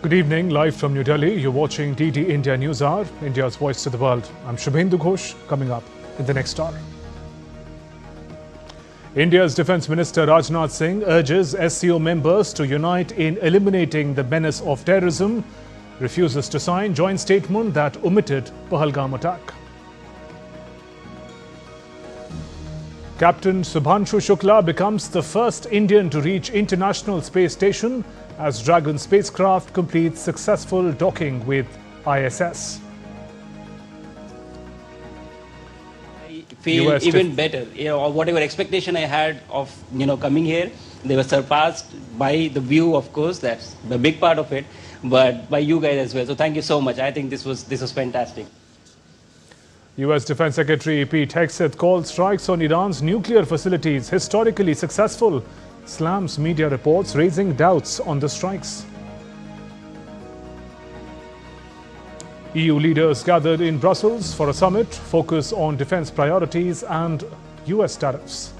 Good evening, live from New Delhi. You're watching DD India News Hour, India's voice to the world. I'm Shubhanshu Shukla, coming up in the next hour. India's Defence Minister Rajnath Singh urges SCO members to unite in eliminating the menace of terrorism, refuses to sign joint statement that omitted Pahalgam attack. Captain Subhanshu Shukla becomes the first Indian to reach International Space Station as Dragon spacecraft completes successful docking with ISS. I feel even better. Whatever expectation I had of coming here, they were surpassed by the view, of course. That's the big part of it, but by you guys as well. So thank you so much. I think this was fantastic. US Defense Secretary Pete Hegseth called strikes on Iran's nuclear facilities historically successful, slams media reports raising doubts on the strikes. EU leaders gathered in Brussels for a summit focused on defense priorities and US tariffs.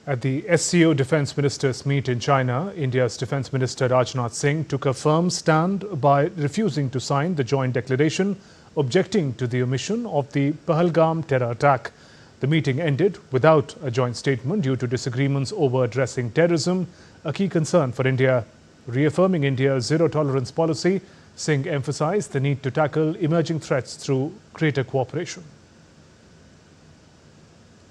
At the SCO Defence Ministers meet in China, India's Defence Minister Rajnath Singh took a firm stand by refusing to sign the joint declaration objecting to the omission of the Pahalgam terror attack. The meeting ended without a joint statement due to disagreements over addressing terrorism, a key concern for India. Reaffirming India's zero-tolerance policy, Singh emphasised the need to tackle emerging threats through greater cooperation.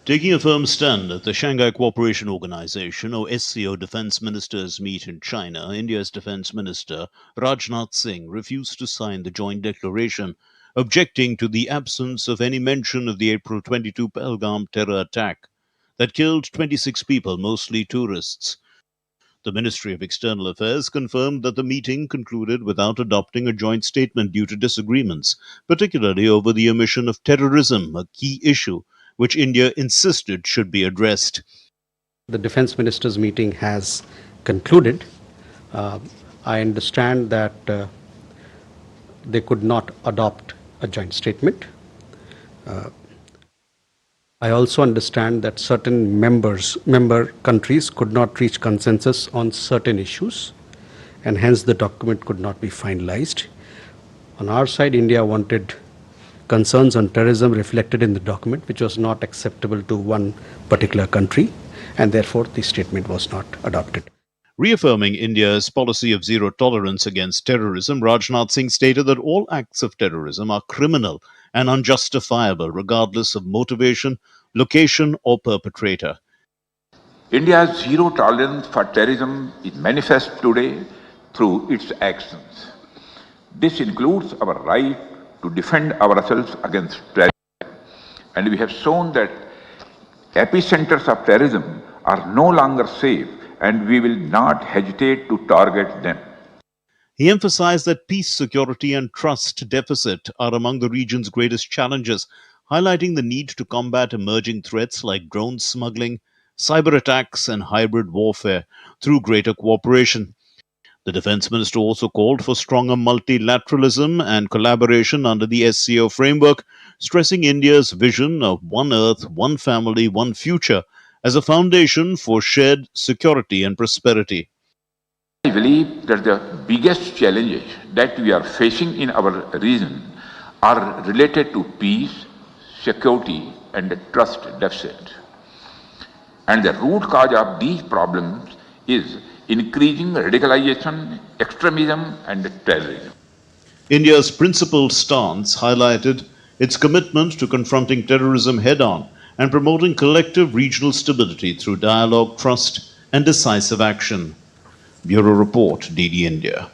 Taking a firm stand at the Shanghai Cooperation Organization or SCO Defence Ministers meet in China, India's Defence Minister Rajnath Singh refused to sign the joint declaration, objecting to the absence of any mention of the April 22 Pahalgam terror attack that killed 26 people, mostly tourists. The Ministry of External Affairs confirmed that the meeting concluded without adopting a joint statement due to disagreements, particularly over the omission of terrorism, a key issue which India insisted should be addressed. The Defence Ministers meeting has concluded. I understand that they could not adopt a joint statement. I also understand that certain member countries could not reach consensus on certain issues, and hence the document could not be finalized. On our side, India wanted concerns on terrorism reflected in the document, which was not acceptable to one particular country, and therefore the statement was not adopted. Reaffirming India's policy of zero tolerance against terrorism, Rajnath Singh stated that all acts of terrorism are criminal and unjustifiable, regardless of motivation, location, or perpetrator. India's zero tolerance for terrorism is manifest today through its actions. This includes our right to defend ourselves against terrorism. And we have shown that epicenters of terrorism are no longer safe, and we will not hesitate to target them. He emphasized that peace, security, and trust deficit are among the region's greatest challenges, highlighting the need to combat emerging threats like drone smuggling, cyber attacks, and hybrid warfare through greater cooperation. The Defence Minister also called for stronger multilateralism and collaboration under the SCO framework, stressing India's vision of one Earth, one family, one future as a foundation for shared security and prosperity. I believe that the biggest challenges that we are facing in our region are related to peace, security, and trust deficit. And the root cause of these problems is increasing radicalization, extremism, and terrorism. India's principled stance highlighted its commitment to confronting terrorism head-on and promoting collective regional stability through dialogue, trust, and decisive action. Bureau Report, DD India.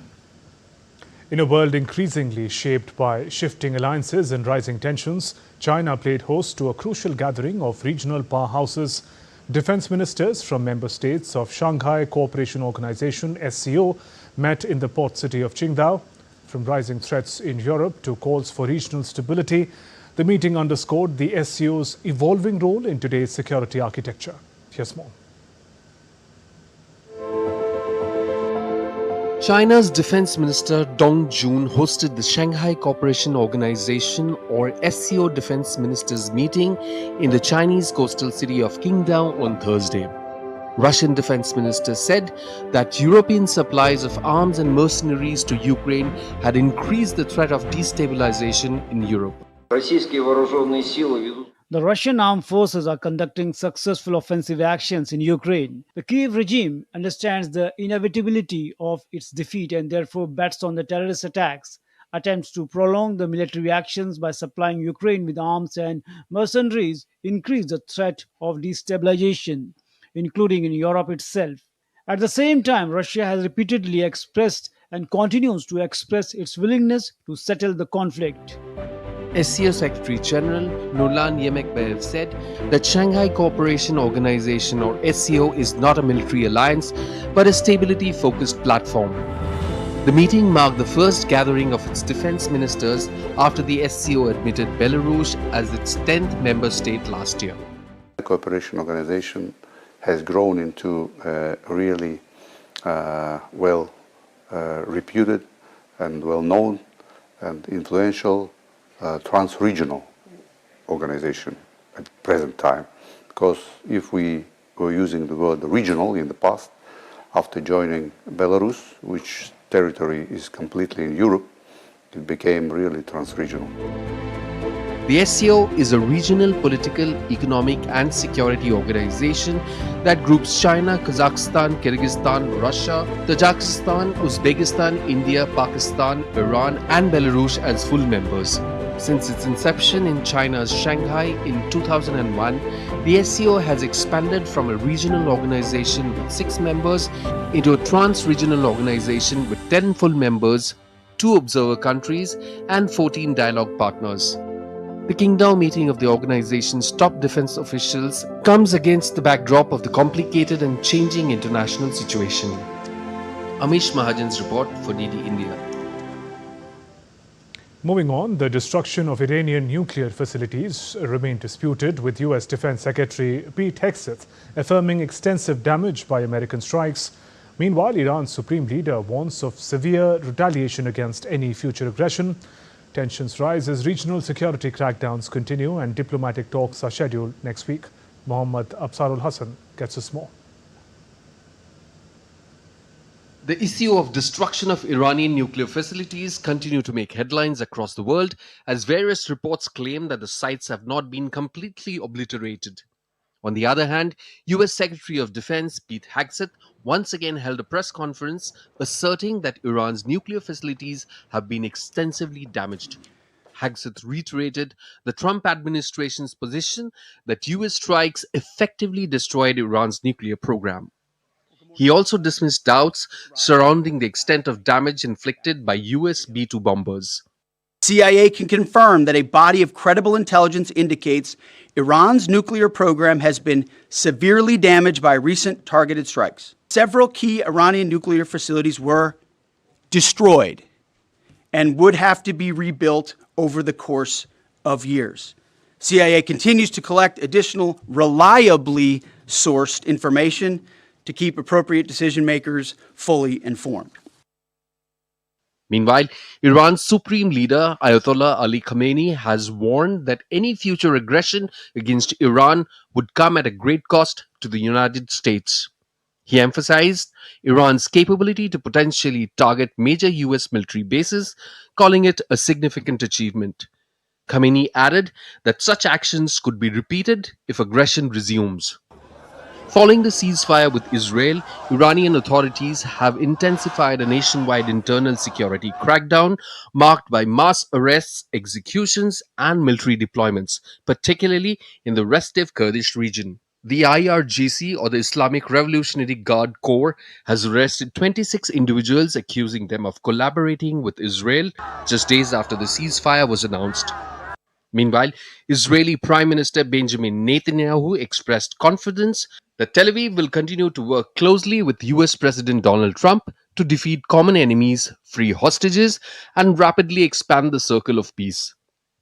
In a world increasingly shaped by shifting alliances and rising tensions, China played host to a crucial gathering of regional powerhouses. Defence ministers from member states of Shanghai Cooperation Organization (SCO) met in the port city of Qingdao. From rising threats in Europe to calls for regional stability, The meeting underscored the SCO's evolving role in today's security architecture. Here's more. China's Defense Minister Dong Jun hosted the Shanghai Cooperation Organization or SCO Defense Ministers meeting in the Chinese coastal city of Qingdao on Thursday. Russian Defense Minister said that European supplies of arms and mercenaries to Ukraine had increased the threat of destabilization in Europe. The Russian armed forces are conducting successful offensive actions in Ukraine. The Kiev regime understands the inevitability of its defeat and therefore bets on the terrorist attacks, attempts to prolong the military actions by supplying Ukraine with arms and mercenaries increase the threat of destabilization, including in Europe itself. At the same time, Russia has repeatedly expressed and continues to express its willingness to settle the conflict. SCO Secretary General Nurlan Yemekbayev said that Shanghai Cooperation Organization or SCO is not a military alliance but a stability-focused platform. The meeting marked the first gathering of its defense ministers after the SCO admitted Belarus as its 10th member state last year. The Cooperation Organization has grown into a really reputed and well-known and influential trans-regional organization at the present time, because if we were using the word regional in the past, after joining Belarus, which territory is completely in Europe, it became really trans-regional. The SCO is a regional political, economic and security organization that groups China, Kazakhstan, Kyrgyzstan, Russia, Tajikistan, Uzbekistan, India, Pakistan, Iran and Belarus as full members. Since its inception in China's Shanghai in 2001, the SCO has expanded from a regional organization with 6 members into a trans-regional organization with 10 full members, 2 observer countries and 14 dialogue partners. The Qingdao meeting of the organization's top defense officials comes against the backdrop of the complicated and changing international situation. Amish Mahajan's report for DD India. Moving on, the destruction of Iranian nuclear facilities remain disputed, with US Defense Secretary Pete Hegseth affirming extensive damage by American strikes. Meanwhile, Iran's supreme leader warns of severe retaliation against any future aggression. Tensions rise as regional security crackdowns continue and diplomatic talks are scheduled next week. Mohammad Absarul Hassan gets us more. The issue of destruction of Iranian nuclear facilities continue to make headlines across the world as various reports claim that the sites have not been completely obliterated. On the other hand, US Secretary of Defense Pete Hegseth once again held a press conference asserting that Iran's nuclear facilities have been extensively damaged. Hegseth reiterated the Trump administration's position that US strikes effectively destroyed Iran's nuclear program. He also dismissed doubts surrounding the extent of damage inflicted by US B-2 bombers. CIA can confirm that a body of credible intelligence indicates Iran's nuclear program has been severely damaged by recent targeted strikes. Several key Iranian nuclear facilities were destroyed and would have to be rebuilt over the course of years. CIA continues to collect additional reliably sourced information to keep appropriate decision makers fully informed. Meanwhile, Iran's supreme leader, Ayatollah Ali Khamenei, has warned that any future aggression against Iran would come at a great cost to the United States. He emphasized Iran's capability to potentially target major US military bases, calling it a significant achievement. Khamenei added that such actions could be repeated if aggression resumes. Following the ceasefire with Israel, Iranian authorities have intensified a nationwide internal security crackdown marked by mass arrests, executions, and military deployments, particularly in the restive Kurdish region. The IRGC, or the Islamic Revolutionary Guard Corps, has arrested 26 individuals, accusing them of collaborating with Israel just days after the ceasefire was announced. Meanwhile, Israeli Prime Minister Benjamin Netanyahu expressed confidence that Tel Aviv will continue to work closely with US President Donald Trump to defeat common enemies, free hostages, and rapidly expand the circle of peace.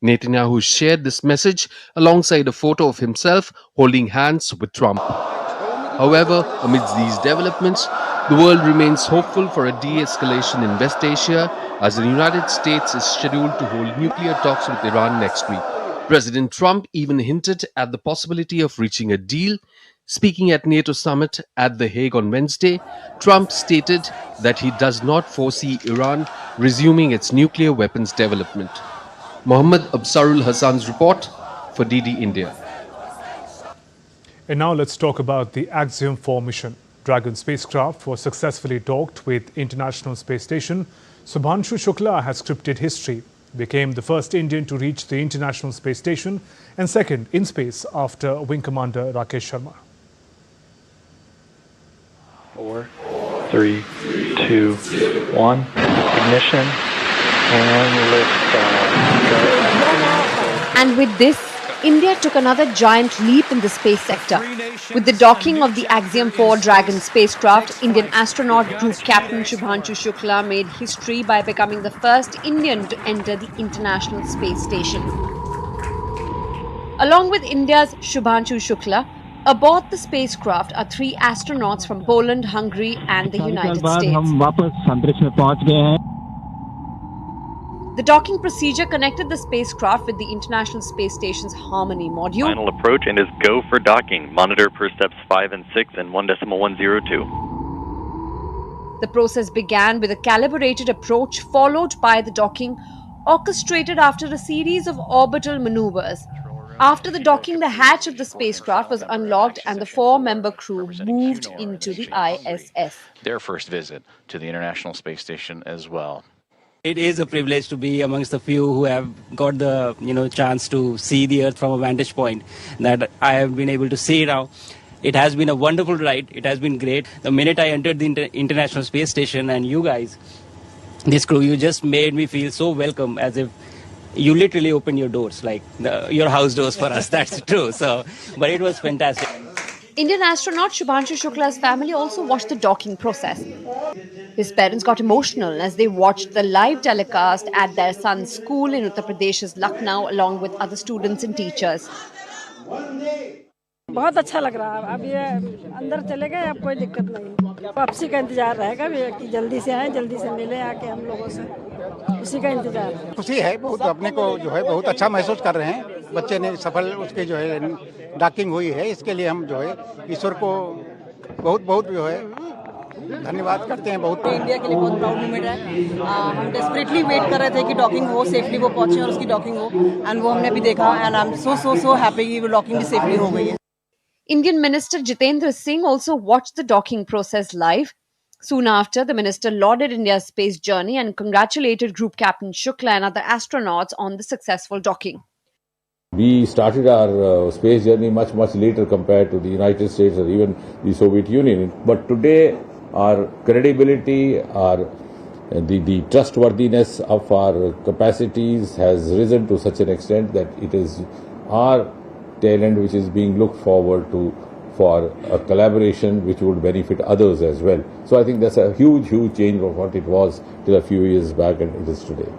Netanyahu shared this message alongside a photo of himself holding hands with Trump. However, amidst these developments, the world remains hopeful for a de-escalation in West Asia, as the United States is scheduled to hold nuclear talks with Iran next week. President Trump even hinted at the possibility of reaching a deal. Speaking at NATO summit at The Hague on Wednesday, Trump stated that he does not foresee Iran resuming its nuclear weapons development. Mohammad Absarul Hassan's report for DD India. And now let's talk about the Axiom 4 mission. Dragon spacecraft was successfully docked with International Space Station. Subhanshu Shukla has scripted history, became the first Indian to reach the International Space Station and second in space after Wing Commander Rakesh Sharma. 4, 3, 2, 1, ignition, and liftoff. And with this, India took another giant leap in the space sector. With the docking of the Axiom 4 Dragon spacecraft, Indian astronaut group captain Shubhanshu Shukla made history by becoming the first Indian to enter the International Space Station. Along with India's Shubhanshu Shukla, aboard the spacecraft are 3 astronauts from Poland, Hungary and the United States. The docking procedure connected the spacecraft with the International Space Station's Harmony module. Final approach and is go for docking. Monitor per steps 5 and 6 and 1.102. The process began with a calibrated approach followed by the docking, orchestrated after a series of orbital maneuvers. After the docking, the hatch of the spacecraft was unlocked and the 4-member crew moved into the ISS. Their first visit to the International Space Station as well. It is a privilege to be amongst the few who have got the chance to see the Earth from a vantage point that I have been able to see now. It has been a wonderful ride. It has been great. The minute I entered the International Space Station and you guys, this crew, you just made me feel so welcome, as if you literally opened your doors, like your house doors for us. That's true. But it was fantastic. Indian astronaut Subhanshu Shukla's family also watched the docking process. His parents got emotional as they watched the live telecast at their son's school in Uttar Pradesh's Lucknow along with other students and teachers. बहुत अच्छा लग रहा है. अब ये अंदर चले गए, अब कोई दिक्कत नहीं. वापसी का इंतजार रहेगा कि जल्दी से आए, जल्दी से मिले आके हम लोगों से. उसी का इंतजार है. खुशी है बहुत, अपने को जो है बहुत अच्छा महसूस कर रहे हैं. बच्चे ने सफल उसके जो है डॉकिंग हुई है, इसके लिए हम जो है ईश्वर को बहुत बहुत जो है धन्यवाद करते हैं. बहुत इंडिया के लिए बहुत प्राउड मोमेंट है. हम डेस्परेटली वेट कर रहे थे कि डॉकिंग हो, सेफली वो पहुंचे और उसकी डॉकिंग हो, एंड वो हमने अभी देखा. And I am so happy कि वो डॉकिंग भी सेफली हो गई है. Indian Minister Jitendra Singh also watched the docking process live. Soon after, the minister lauded India's space journey and congratulated Group Captain Shukla and other astronauts on the successful docking. We started our space journey much later compared to the United States or even the Soviet Union. But today, our credibility, the trustworthiness of our capacities has risen to such an extent that it is our talent which is being looked forward to for a collaboration which would benefit others as well. So I think that's a huge change from what it was till a few years back and it is today.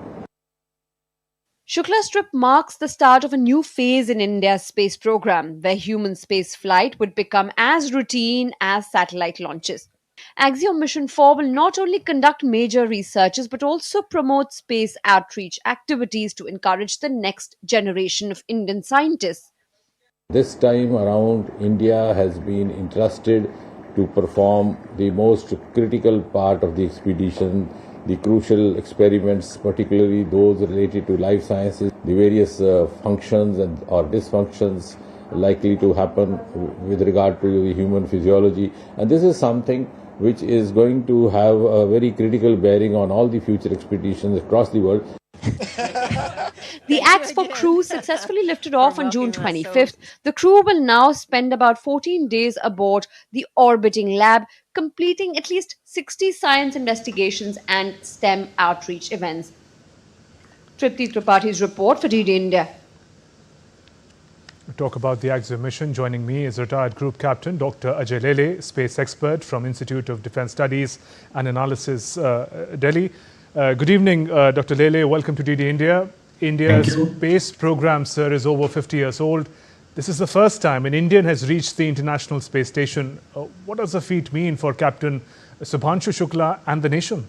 Shukla's trip marks the start of a new phase in India's space program, where human space flight would become as routine as satellite launches. Axiom Mission 4 will not only conduct major researches but also promote space outreach activities to encourage the next generation of Indian scientists. This time around, India has been entrusted to perform the most critical part of the expedition, the crucial experiments, particularly those related to life sciences, the various functions or dysfunctions likely to happen with regard to the human physiology. And this is something which is going to have a very critical bearing on all the future expeditions across the world. The X4 crew successfully lifted off on June 25th. The crew will now spend about 14 days aboard the orbiting lab, completing at least 60 science investigations and STEM outreach events. Tripti Tripaঠি's report for DD India. We talk about the Axiom mission. Joining me is retired Group Captain Dr. Ajay Lele, space expert from Institute of Defence Studies and Analysis, Delhi. Good evening, Dr. Lele. Welcome to DD India. India's space program, sir, is over 50 years old. This is the first time an Indian has reached the International Space Station. What does the feat mean for Captain Subhanshu Shukla and the nation?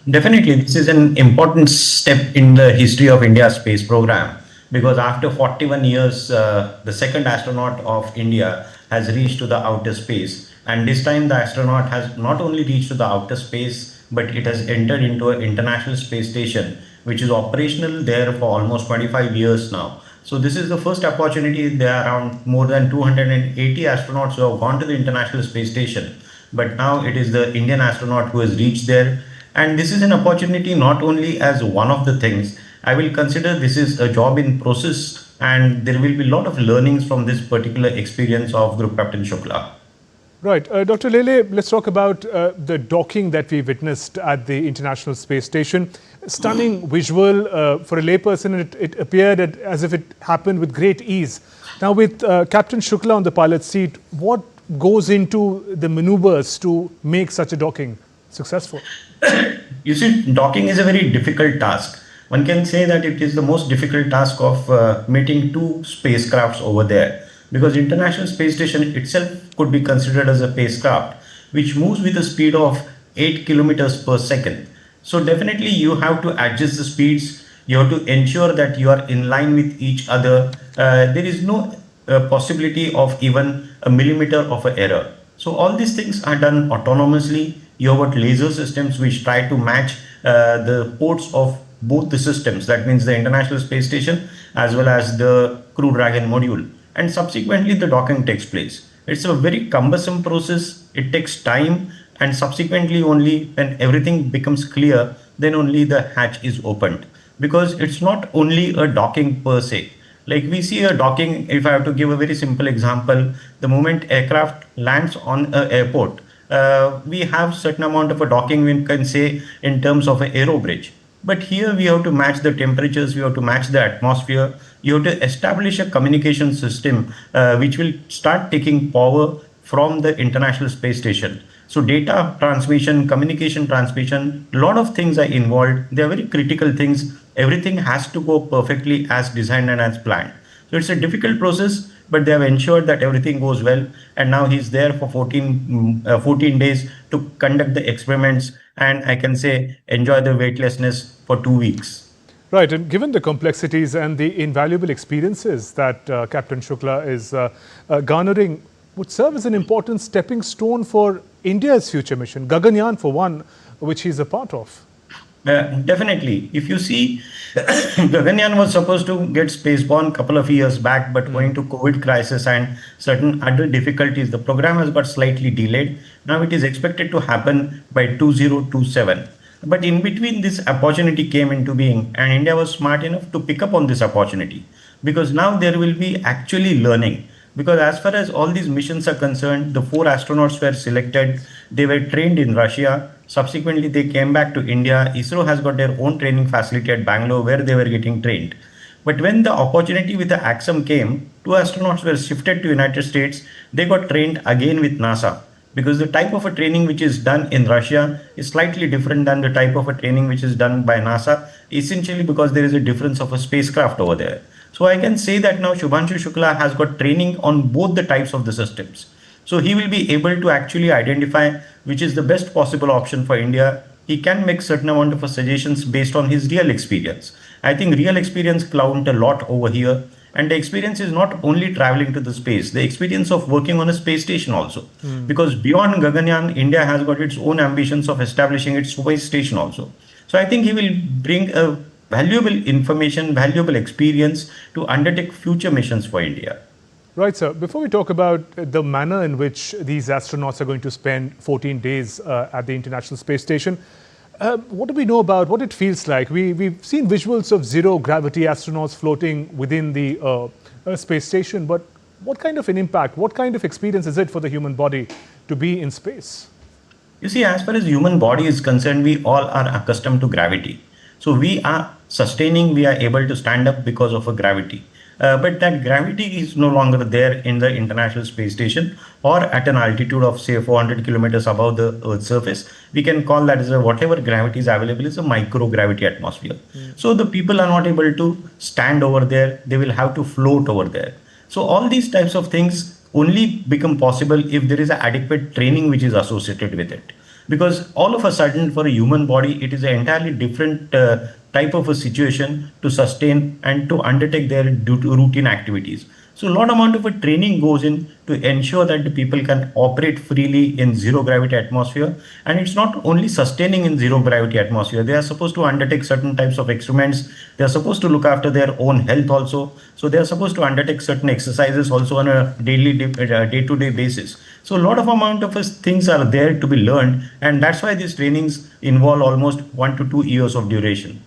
Definitely, this is an important step in the history of India's space program, because after 41 years, the second astronaut of India has reached to the outer space. And this time the astronaut has not only reached to the outer space, but it has entered into an International Space Station, which is operational there for almost 25 years now. So this is the first opportunity. There are around more than 280 astronauts who have gone to the International Space Station. But now it is the Indian astronaut who has reached there. And this is an opportunity not only as one of the things. I will consider this is a job in process, and there will be a lot of learnings from this particular experience of Group Captain Shukla. Right. Dr. Lele, let's talk about the docking that we witnessed at the International Space Station. Stunning visual. For a layperson, it appeared as if it happened with great ease. Now, with Captain Shukla on the pilot's seat, what goes into the maneuvers to make such a docking successful? You see, docking is a very difficult task. One can say that it is the most difficult task of meeting two spacecrafts over there, because International Space Station itself could be considered as a spacecraft which moves with a speed of 8 kilometers per second. So definitely you have to adjust the speeds. You have to ensure that you are in line with each other. There is no possibility of even a millimeter of an error. So all these things are done autonomously. You have got laser systems which try to match the ports of both the systems. That means the International Space Station as well as the Crew Dragon module. And subsequently the docking takes place. It's a very cumbersome process. It takes time, and subsequently only when everything becomes clear, then only the hatch is opened. Because it's not only a docking per se. Like we see a docking, if I have to give a very simple example, the moment aircraft lands on an airport, we have certain amount of a docking, we can say, in terms of an aero bridge. But here we have to match the temperatures, we have to match the atmosphere, you have to establish a communication system which will start taking power from the International Space Station. So data transmission, communication transmission, a lot of things are involved. They are very critical things. Everything has to go perfectly as designed and as planned. So it's a difficult process, but they have ensured that everything goes well. And now he's there for 14 days to conduct the experiments, and I can say enjoy the weightlessness for 2 weeks. Right, and given the complexities and the invaluable experiences that Captain Shukla is garnering, would serve as an important stepping stone for India's future mission, Gaganyaan for one, which he's a part of. Definitely. If you see, Gaganyaan was supposed to get spaceborne a couple of years back, but owing to COVID crisis and certain other difficulties, the program has got slightly delayed. Now it is expected to happen by 2027. But in between, this opportunity came into being, and India was smart enough to pick up on this opportunity, because now there will be actually learning. Because as far as all these missions are concerned, the 4 astronauts were selected. They were trained in Russia. Subsequently, they came back to India. ISRO has got their own training facility at Bangalore where they were getting trained. But when the opportunity with the AXM came, 2 astronauts were shifted to United States. They got trained again with NASA, because the type of a training which is done in Russia is slightly different than the type of a training which is done by NASA, essentially because there is a difference of a spacecraft over there. So I can say that now Subhanshu Shukla has got training on both the types of the systems. So he will be able to actually identify which is the best possible option for India. He can make certain amount of suggestions based on his real experience. I think real experience count a lot over here. And the experience is not only traveling to the space, the experience of working on a space station also. Because beyond Gaganyaan, India has got its own ambitions of establishing its space station also. So I think he will bring a valuable information, valuable experience to undertake future missions for India. Right, sir. Before we talk about the manner in which these astronauts are going to spend 14 days at the International Space Station, what do we know about what it feels like? We've seen visuals of zero-gravity astronauts floating within the space station, but what kind of an impact, what kind of experience is it for the human body to be in space? You see, as far as human body is concerned, we all are accustomed to gravity. So we are sustaining, we are able to stand up because of a gravity. but that gravity is no longer there in the International Space Station or at an altitude of say 400 kilometers above the Earth's surface. We can call that as whatever gravity is available is a microgravity atmosphere. So the people are not able to stand over there, they will have to float over there. So all these types of things only become possible if there is an adequate training which is associated with it. Because all of a sudden for a human body, it is an entirely different type of a situation to sustain and to undertake their routine activities. So a lot amount of a training goes in to ensure that the people can operate freely in zero gravity atmosphere. And it's not only sustaining in zero gravity atmosphere. They are supposed to undertake certain types of experiments. They are supposed to look after their own health also. So they are supposed to undertake certain exercises also on a day-to-day basis. So a lot of amount of things are there to be learned. And that's why these trainings involve almost 1 to 2 years of duration.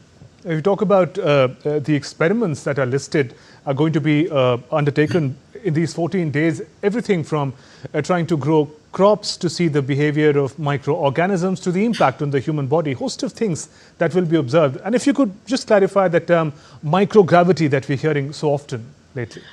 If you talk about the experiments that are listed are going to be undertaken in these 14 days, everything from trying to grow crops to see the behavior of microorganisms to the impact on the human body, host of things that will be observed. And if you could just clarify that term microgravity that we're hearing so often lately.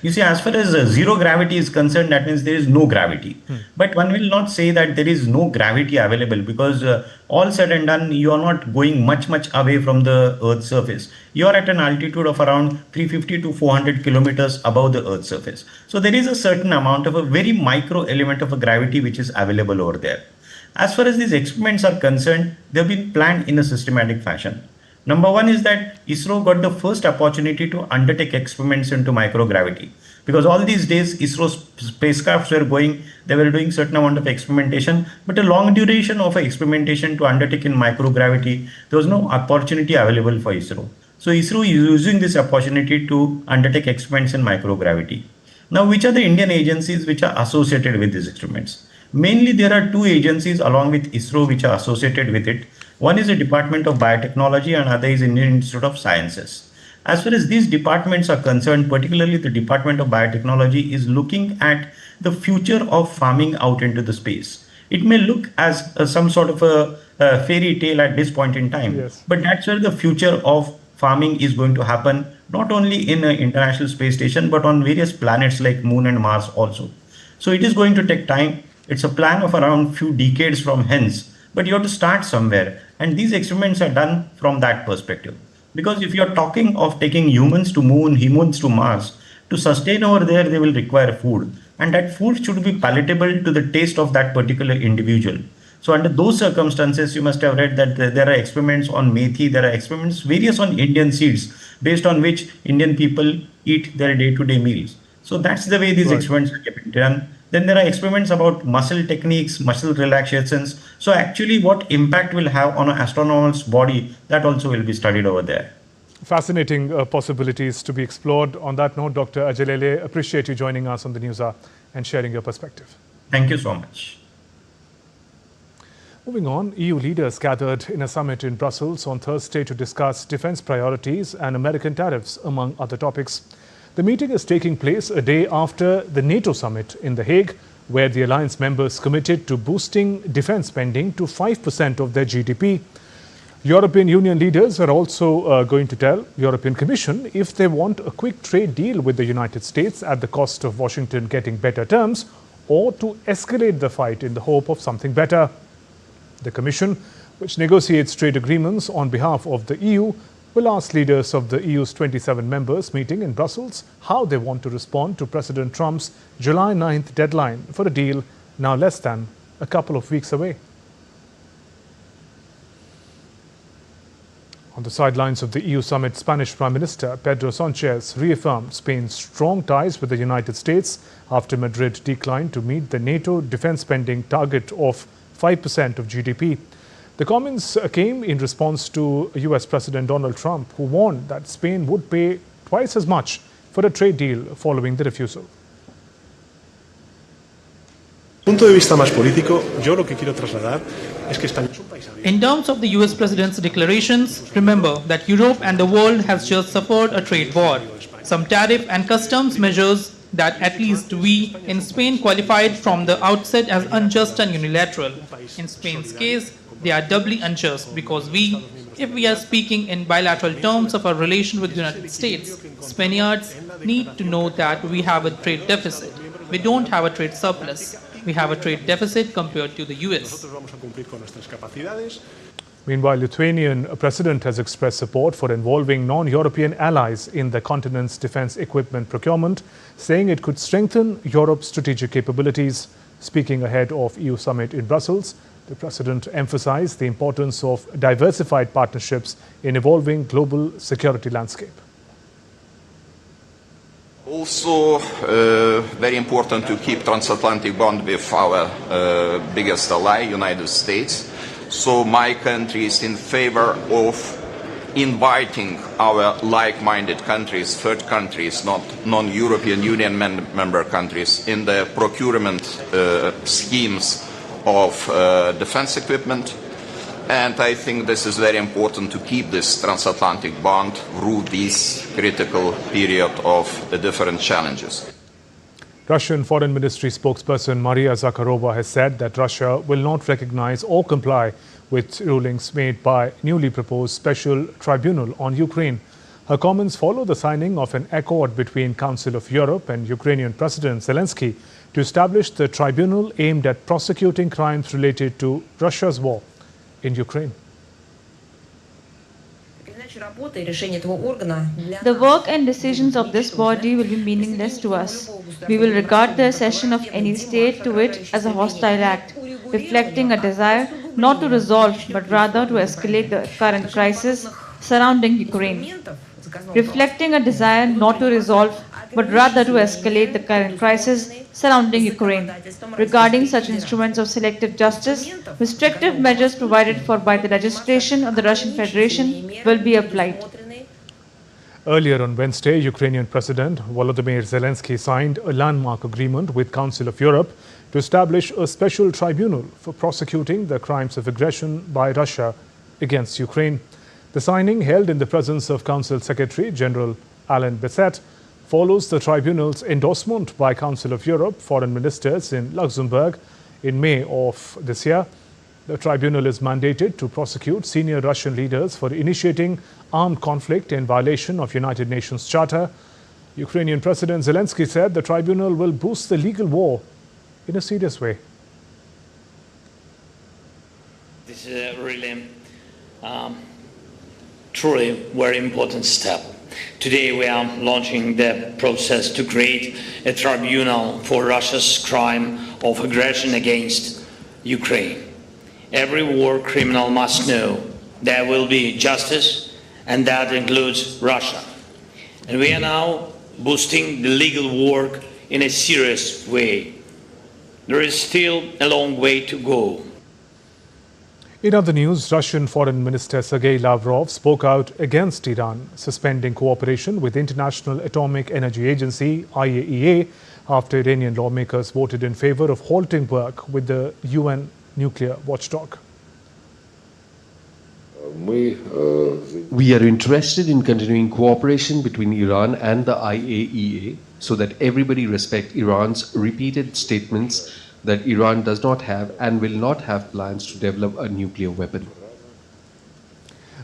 You see, as far as zero gravity is concerned, that means there is no gravity. But one will not say that there is no gravity available, because all said and done, you are not going much away from the Earth's surface. You are at an altitude of around 350 to 400 kilometers above the Earth's surface. So there is a certain amount of a very micro element of a gravity which is available over there. As far as these experiments are concerned, they have been planned in a systematic fashion. Number one is that ISRO got the first opportunity to undertake experiments into microgravity, because all these days ISRO spacecrafts were going, they were doing certain amount of experimentation, but a long duration of experimentation to undertake in microgravity, there was no opportunity available for ISRO. So ISRO is using this opportunity to undertake experiments in microgravity. Now, which are the Indian agencies which are associated with these experiments? Mainly there are two agencies along with ISRO which are associated with it. One is the Department of Biotechnology and other is Indian Institute of Sciences. As far as these departments are concerned, particularly the Department of Biotechnology is looking at the future of farming out into the space. It may look as some sort of a fairy tale at this point in time, yes, but that's where the future of farming is going to happen, not only in an International Space Station, but on various planets like Moon and Mars also. So it is going to take time. It's a plan of around few decades from hence, but you have to start somewhere. And these experiments are done from that perspective. Because if you're talking of taking humans to Moon, humans to Mars, to sustain over there, they will require food. And that food should be palatable to the taste of that particular individual. So under those circumstances, you must have read that there are experiments on methi, there are experiments various on Indian seeds, based on which Indian people eat their day-to-day meals. So that's the way these experiments are kept done. Then there are experiments about muscle techniques, muscle relaxations. So actually what impact will have on an astronomer's body, that also will be studied over there. Fascinating possibilities to be explored. On that note, Dr. Ajalele, appreciate you joining us on the News Hour and sharing your perspective. Thank you so much. Moving on, EU leaders gathered in a summit in Brussels on Thursday to discuss defense priorities and American tariffs, among other topics. The meeting is taking place a day after the NATO summit in The Hague, where the alliance members committed to boosting defense spending to 5% of their GDP. European Union leaders are also going to tell European Commission if they want a quick trade deal with the United States at the cost of Washington getting better terms, or to escalate the fight in the hope of something better. The Commission, which negotiates trade agreements on behalf of the EU, will ask leaders of the EU's 27 members meeting in Brussels how they want to respond to President Trump's July 9th deadline for a deal now less than a couple of weeks away. On the sidelines of the EU summit, Spanish Prime Minister Pedro Sánchez reaffirmed Spain's strong ties with the United States after Madrid declined to meet the NATO defense spending target of 5% of GDP. The comments came in response to US President Donald Trump, who warned that Spain would pay twice as much for a trade deal following the refusal. Punto de vista más político, yo lo que quiero trasladar es que España es un país abierto. In terms of the US President's declarations, remember that Europe and the world has just suffered a trade war. Some tariff and customs measures that at least we in Spain qualified from the outset as unjust and unilateral. In Spain's case, they are doubly unjust because we, If we are speaking in bilateral terms of our relation with the United States, Spaniards need to know that we have a trade deficit. We don't have a trade surplus. We have a trade deficit compared to the US. Meanwhile, Lithuanian president has expressed support for involving non-European allies in the continent's defense equipment procurement, saying it could strengthen Europe's strategic capabilities. Speaking ahead of EU summit in Brussels, the president emphasized the importance of diversified partnerships in evolving global security landscape. Also, very important to keep transatlantic bond with our biggest ally, United States. So my country is in favor of inviting our like-minded countries, third countries, not non-European Union member countries, in the procurement schemes of defense equipment. And I think this is very important to keep this transatlantic bond through this critical period of the different challenges. Russian Foreign Ministry spokesperson Maria Zakharova has said that Russia will not recognize or comply with rulings made by newly proposed special tribunal on Ukraine. Her comments follow the signing of an accord between Council of Europe and Ukrainian President Zelensky to establish the tribunal aimed at prosecuting crimes related to Russia's war in Ukraine. The work and decisions of this body will be meaningless to us. We will regard the accession of any state to it as a hostile act, reflecting a desire not to resolve but rather to escalate the current crisis surrounding Ukraine. Reflecting a desire not to resolve but rather to escalate the current crisis surrounding Ukraine. Regarding such instruments of selective justice, restrictive measures provided for by the legislation of the Russian Federation will be applied. Earlier on Wednesday, Ukrainian President Volodymyr Zelensky signed a landmark agreement with Council of Europe to establish a special tribunal for prosecuting the crimes of aggression by Russia against Ukraine. The signing, held in the presence of Council Secretary General Alain Berset, follows the tribunal's endorsement by Council of Europe foreign ministers in Luxembourg in May of this year. The tribunal is mandated to prosecute senior Russian leaders for initiating armed conflict in violation of United Nations Charter. Ukrainian President Zelensky said the tribunal will boost the legal war in a serious way. This is a really, truly very important step. Today we are launching the process to create a tribunal for Russia's crime of aggression against Ukraine. Every war criminal must know there will be justice, and that includes Russia. And we are now boosting the legal work in a serious way. There is still a long way to go. In other news, Russian Foreign Minister Sergei Lavrov spoke out against Iran suspending cooperation with International Atomic Energy Agency (IAEA) after Iranian lawmakers voted in favor of halting work with the UN nuclear watchdog. We are interested in continuing cooperation between Iran and the IAEA so that everybody respects Iran's repeated statements that Iran does not have and will not have plans to develop a nuclear weapon.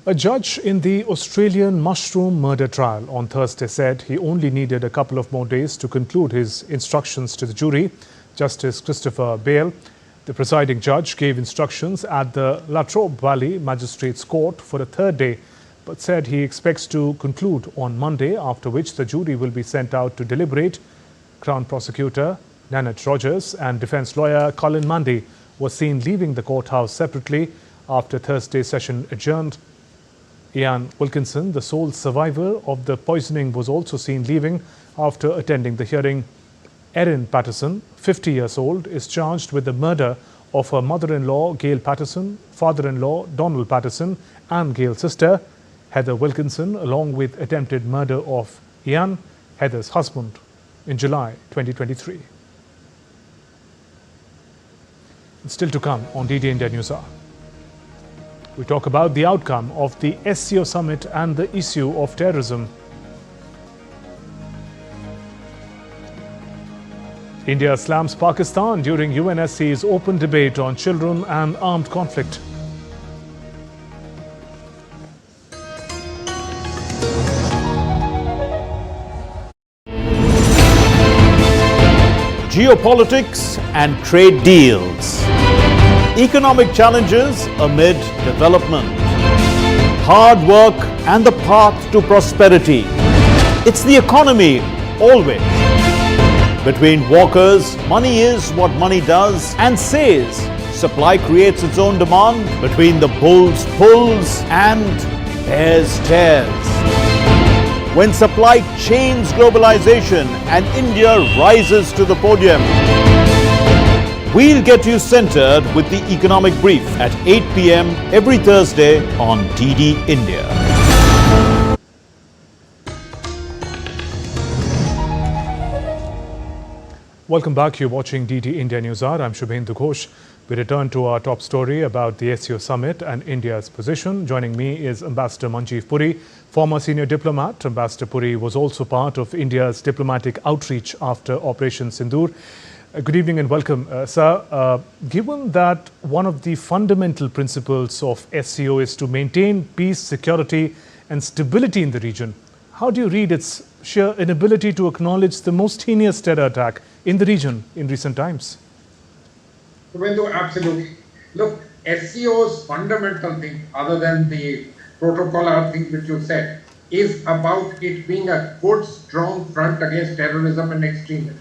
A judge in the Australian mushroom murder trial on Thursday said he only needed a couple of more days to conclude his instructions to the jury. Justice Christopher Bale, the presiding judge, gave instructions at the Latrobe Valley Magistrates Court for a third day, but said he expects to conclude on Monday, after which the jury will be sent out to deliberate. Crown Prosecutor Nanette Rogers and defense lawyer Colin Mundy were seen leaving the courthouse separately after Thursday's session adjourned. Ian Wilkinson, the sole survivor of the poisoning, was also seen leaving after attending the hearing. Erin Patterson, 50 years old, is charged with the murder of her mother-in-law Gail Patterson, father-in-law Donald Patterson and Gail's sister Heather Wilkinson, along with attempted murder of Ian, Heather's husband, in July 2023. Still to come on DD India News Hour. We talk about the outcome of the SCO summit and the issue of terrorism. India slams Pakistan during UNSC's open debate on children and armed conflict. geopolitics and trade deals, economic challenges amid development, hard work and the path to prosperity. It's the economy always. Between walkers, money is what money does and says. Supply creates its own demand. Between the bulls pulls and bears tears. When supply chains globalization and India rises to the podium, we'll get you centered with the economic brief at 8 p.m. every Thursday on DD India. Welcome back. You're watching DD India News Hour. I'm Shubhanshu Shukla. We return to our top story about the SCO summit and India's position. Joining me is Ambassador Manjeev Puri, former senior diplomat. Ambassador Puri was also part of India's diplomatic outreach after Operation Sindoor. Good evening and welcome. Sir, given that one of the fundamental principles of SCO is to maintain peace, security and stability in the region, how do you read its sheer inability to acknowledge the most heinous terror attack in the region in recent times? Absolutely. Look, SCO's fundamental thing, other than the protocolar thing which you said, is about it being a good, strong front against terrorism and extremism.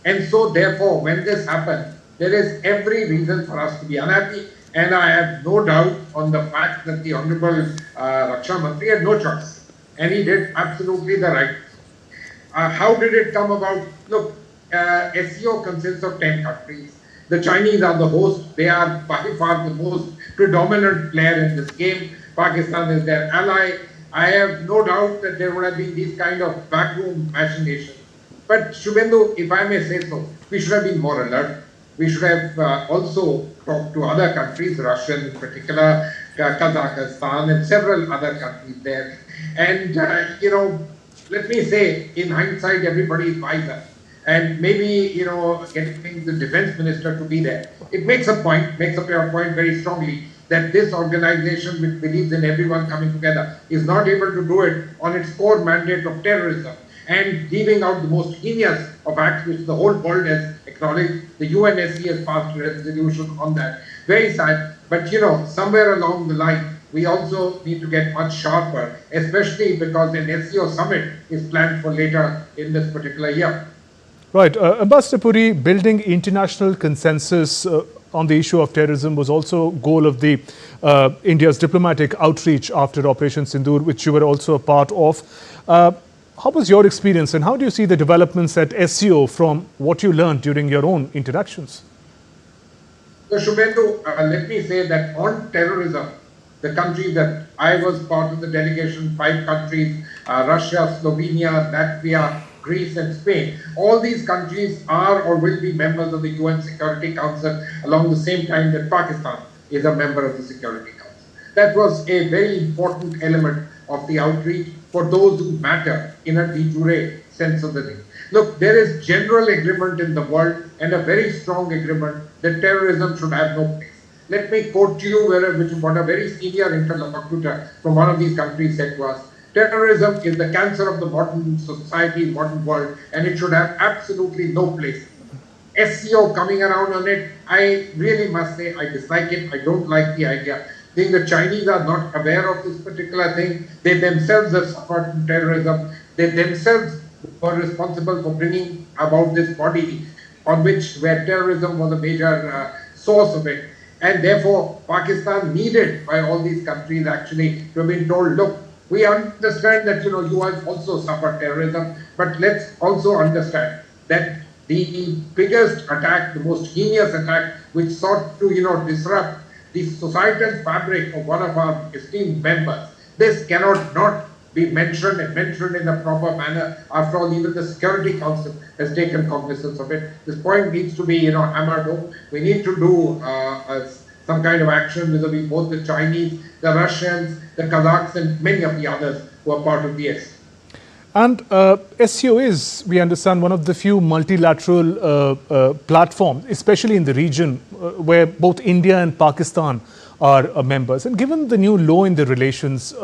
And so, therefore, when this happened, there is every reason for us to be unhappy. And I have no doubt on the fact that the Honorable Raksha Mantri had no choice. And he did absolutely the right. How did it come about? Look, SCO consists of 10 countries. The Chinese are the host. They are by far the most predominant player in this game. Pakistan is their ally. I have no doubt that there would have been these kind of backroom machinations. But Shubhendu, if I may say so, we should have been more alert. We should have also talked to other countries, Russia in particular, Kazakhstan and several other countries there. And, let me say, in hindsight, everybody is wiser. And maybe, getting the defense minister to be there. It makes a point very strongly that this organization which believes in everyone coming together is not able to do it on its core mandate of terrorism and leaving out the most heinous of acts which the whole world has acknowledged. The UNSC has passed a resolution on that. Very sad. But, somewhere along the line, we also need to get much sharper, especially because an SCO summit is planned for later in this particular year. Right. Ambassador Puri, building international consensus on the issue of terrorism was also a goal of the India's diplomatic outreach after Operation Sindoor, which you were also a part of. How was your experience and how do you see the developments at SCO from what you learned during your own interactions? So, Shubhendu, let me say that on terrorism, the countries that I was part of the delegation, 5 countries, Russia, Slovenia, Latvia, Greece and Spain. All these countries are or will be members of the UN Security Council along the same time that Pakistan is a member of the Security Council. That was a very important element of the outreach for those who matter in a de jure sense of the thing. Look, there is general agreement in the world and a very strong agreement that terrorism should have no place. Let me quote to you what a very senior interlocutor from one of these countries said to us. Terrorism is the cancer of the modern society, modern world, and it should have absolutely no place. SCO coming around on it, I really must say I dislike it. I don't like the idea. I think the Chinese are not aware of this particular thing. They themselves have suffered from terrorism. They themselves were responsible for bringing about this body where terrorism was a major source of it. And therefore, Pakistan needed by all these countries actually to have been told, look, we understand that, you have also suffered terrorism, but let's also understand that the biggest attack, the most heinous attack, which sought to, disrupt the societal fabric of one of our esteemed members, this cannot not be mentioned and mentioned in a proper manner. After all, even the Security Council has taken cognizance of it. This point needs to be, hammered home. We need to do some kind of action vis-a-vis both the Chinese, the Russians, the Kazakhs and many of the others who are part of the SCO. And SCO is, we understand, one of the few multilateral platforms, especially in the region where both India and Pakistan are members. And given the new law in the relations,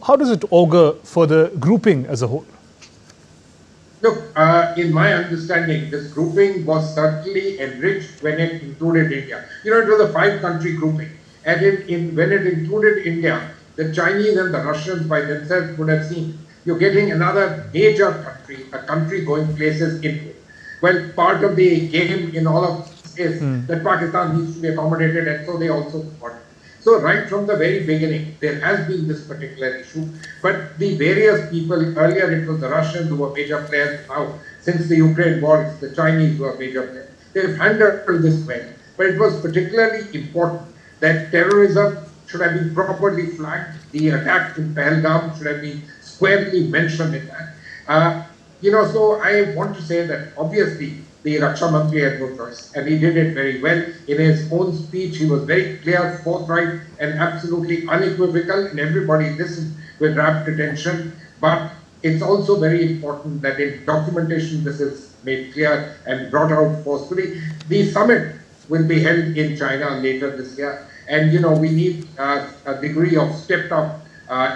how does it augur for the grouping as a whole? Look, in my understanding, this grouping was certainly enriched when it included India. You know, it was a 5-country grouping. And when it included India, the Chinese and the Russians by themselves would have seen you're getting another major country, a country going places into it. Well, part of the game in all of this is that Pakistan needs to be accommodated, and so they also support it. So right from the very beginning, there has been this particular issue, but the various people, earlier it was the Russians who were major players, now since the Ukraine war, it's the Chinese who are major players. They've handled this well, but it was particularly important that terrorism should have been properly flagged. The attack in Pahalgam should have been squarely mentioned in that. So I want to say that obviously the Raksha Mantri had no choice, and he did it very well. In his own speech, he was very clear, forthright, and absolutely unequivocal, and everybody listened with rapt attention. But it's also very important that in documentation this is made clear and brought out forcefully. The summit will be held in China later this year, and we need a degree of stepped up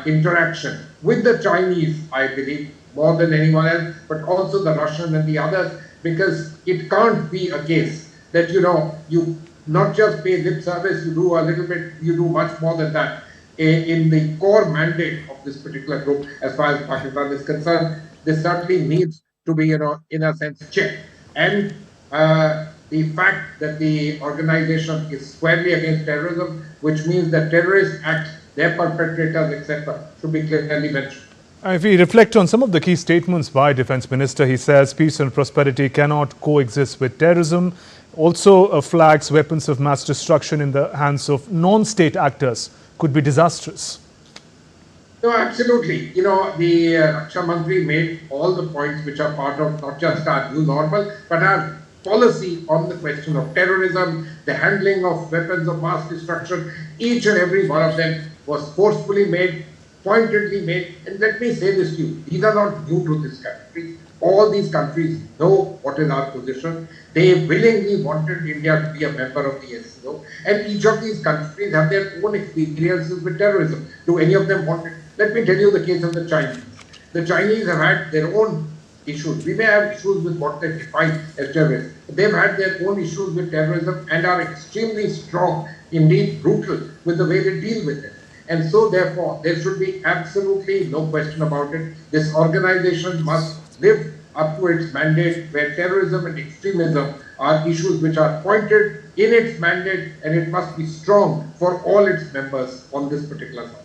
interaction with the Chinese, I believe, more than anyone else, but also the Russian and the others, because it can't be a case that, you not just pay lip service, you do a little bit, you do much more than that. In the core mandate of this particular group, as far as Pakistan is concerned, this certainly needs to be, in a sense, checked. And the fact that the organization is squarely against terrorism, which means that terrorist acts, their perpetrators, etc., should be clearly mentioned. If we reflect on some of the key statements by Defence Minister, he says peace and prosperity cannot coexist with terrorism. Also flags weapons of mass destruction in the hands of non-state actors could be disastrous. No, absolutely. The Raksha Mantri made all the points which are part of not just our new normal, but our policy on the question of terrorism, the handling of weapons of mass destruction. Each and every one of them was forcefully made, pointedly made. And let me say this to you, these are not new to this country. All these countries know what is our position. They willingly wanted India to be a member of the SCO. And each of these countries have their own experiences with terrorism. Do any of them want it? Let me tell you the case of the Chinese. The Chinese have had their own issues. We may have issues with what they define as terrorists. They've had their own issues with terrorism and are extremely strong, indeed brutal, with the way they deal with it. And so, therefore, there should be absolutely no question about it. This organization must live up to its mandate, where terrorism and extremism are issues which are pointed in its mandate, and it must be strong for all its members on this particular side.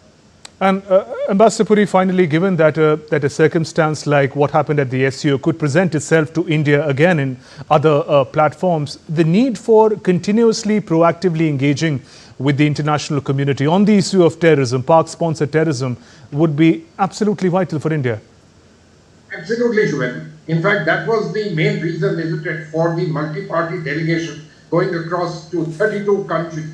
And Ambassador Puri, finally, given that a circumstance like what happened at the SCO could present itself to India again in other platforms, the need for continuously proactively engaging with the international community on the issue of terrorism, Pak-sponsored terrorism, would be absolutely vital for India. Absolutely, Shubhanshu. In fact, that was the main reason, isn't it, for the multi-party delegation going across to 32 countries.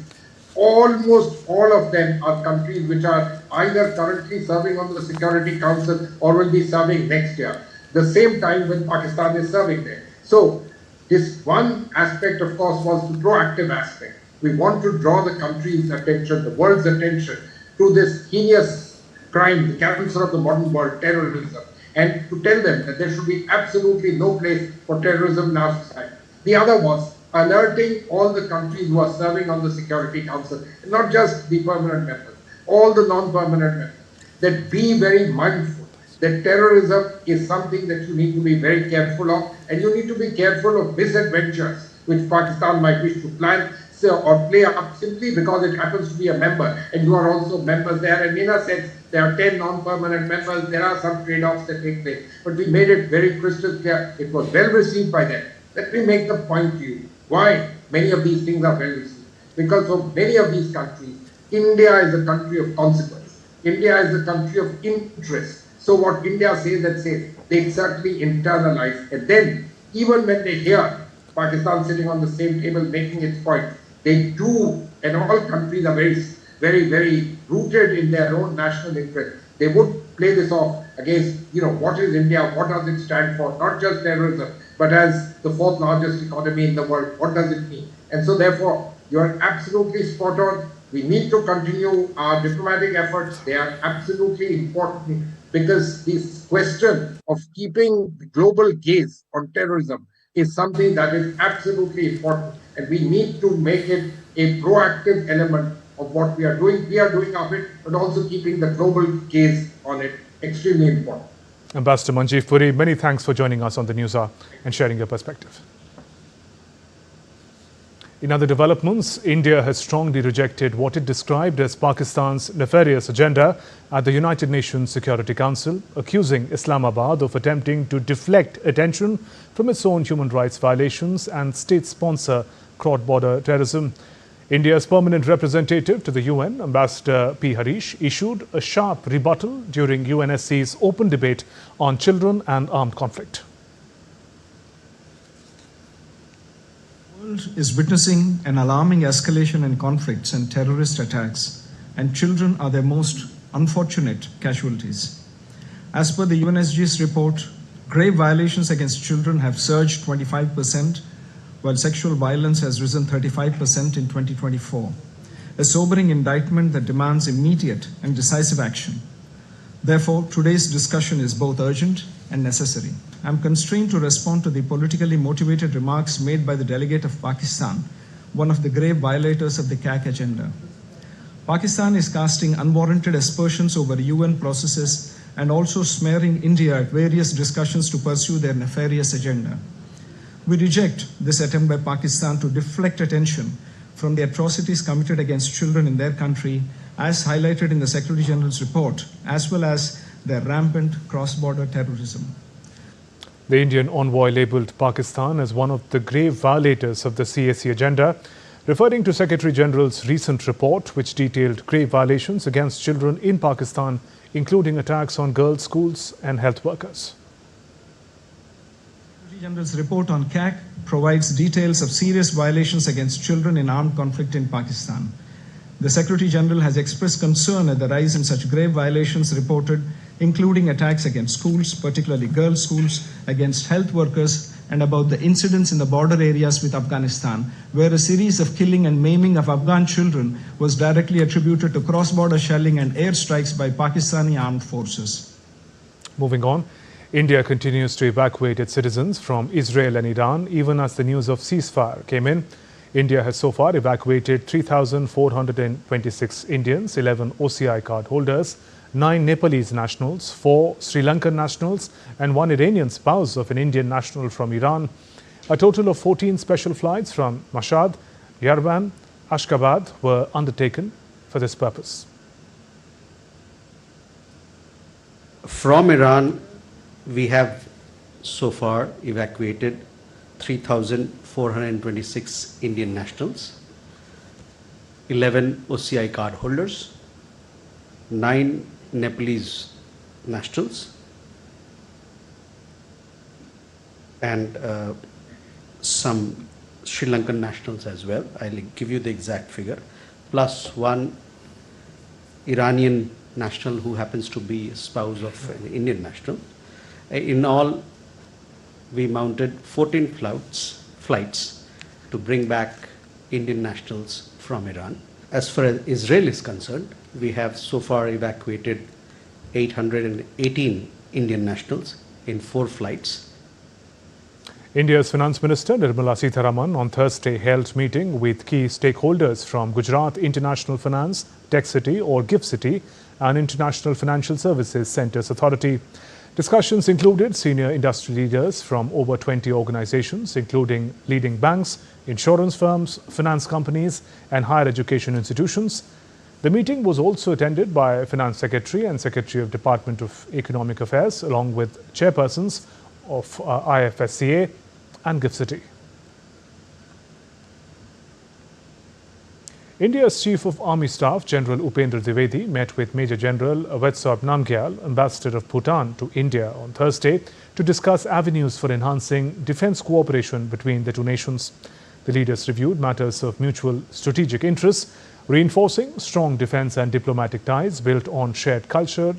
Almost all of them are countries which are either currently serving on the Security Council or will be serving next year, the same time when Pakistan is serving there. So this one aspect, of course, was the proactive aspect. We want to draw the country's attention, the world's attention, to this heinous crime, the cancer of the modern world, terrorism, and to tell them that there should be absolutely no place for terrorism in our society. The other was alerting all the countries who are serving on the Security Council, not just the permanent members, all the non-permanent members, that be very mindful that terrorism is something that you need to be very careful of, and you need to be careful of misadventures which Pakistan might wish to plan or play up simply because it happens to be a member, and you are also members there. And in a sense, there are 10 non-permanent members. There are some trade-offs that take place, but we made it very crystal clear. It was well received by them. Let me make the point to you. Why many of these things are well received? Because for many of these countries, India is a country of consequence. India is a country of interest. So what India says and says, they certainly internalize. And then, even when they hear Pakistan sitting on the same table making its point, they do, and all countries are very, very, very rooted in their own national interest. They would play this off against, what is India, what does it stand for, not just terrorism, but as the fourth largest economy in the world, what does it mean? And so therefore, you are absolutely spot on. We need to continue our diplomatic efforts. They are absolutely important because this question of keeping the global gaze on terrorism is something that is absolutely important, and we need to make it a proactive element of what we are doing. We are doing our bit, but also keeping the global gaze on it extremely important. Ambassador Manjeev Puri, many thanks for joining us on the News Hour and sharing your perspective. In other developments, India has strongly rejected what it described as Pakistan's nefarious agenda at the United Nations Security Council, accusing Islamabad of attempting to deflect attention from its own human rights violations and state-sponsor cross-border terrorism. India's permanent representative to the UN, Ambassador P. Harish, issued a sharp rebuttal during UNSC's open debate on children and armed conflict. The world is witnessing an alarming escalation in conflicts and terrorist attacks, and children are their most unfortunate casualties. As per the UNSG's report, grave violations against children have surged 25%, while sexual violence has risen 35% in 2024, a sobering indictment that demands immediate and decisive action. Therefore, today's discussion is both urgent and necessary. I am constrained to respond to the politically motivated remarks made by the delegate of Pakistan, one of the grave violators of the CAC agenda. Pakistan is casting unwarranted aspersions over UN processes and also smearing India at various discussions to pursue their nefarious agenda. We reject this attempt by Pakistan to deflect attention from the atrocities committed against children in their country, as highlighted in the Secretary General's report, as well as their rampant cross-border terrorism. The Indian envoy labelled Pakistan as one of the grave violators of the CAC agenda, referring to Secretary General's recent report, which detailed grave violations against children in Pakistan, including attacks on girls' schools and health workers. The Secretary General's report on CAC provides details of serious violations against children in armed conflict in Pakistan. The Secretary General has expressed concern at the rise in such grave violations reported, including attacks against schools, particularly girls' schools, against health workers, and about the incidents in the border areas with Afghanistan, where a series of killing and maiming of Afghan children was directly attributed to cross-border shelling and airstrikes by Pakistani armed forces. Moving on, India continues to evacuate its citizens from Israel and Iran, even as the news of ceasefire came in. India has so far evacuated 3,426 Indians, 11 OCI card holders, 9 Nepalese nationals, 4 Sri Lankan nationals, and 1 Iranian spouse of an Indian national from Iran. A total of 14 special flights from Mashhad, Yerevan, Ashgabat were undertaken for this purpose. From Iran, we have so far evacuated 3,426 Indian nationals, 11 OCI card holders, 9 Nepalese nationals, and some Sri Lankan nationals as well. I'll give you the exact figure, plus 1 Iranian national who happens to be a spouse of an Indian national. In all, we mounted 14 flights to bring back Indian nationals from Iran. As far as Israel is concerned, we have so far evacuated 818 Indian nationals in 4 flights. India's Finance Minister Nirmala Sitharaman on Thursday held meeting with key stakeholders from Gujarat International Finance, Tech City or GIFT City and International Financial Services Centres Authority. Discussions included senior industry leaders from over 20 organizations, including leading banks, insurance firms, finance companies, and higher education institutions. The meeting was also attended by Finance Secretary and Secretary of Department of Economic Affairs, along with chairpersons of IFSCA and GIFT City. India's Chief of Army Staff, General Upendra Dwivedi, met with Major General Wetsop Namgyal, Ambassador of Bhutan to India on Thursday, to discuss avenues for enhancing defence cooperation between the two nations. The leaders reviewed matters of mutual strategic interest, reinforcing strong defence and diplomatic ties built on shared culture,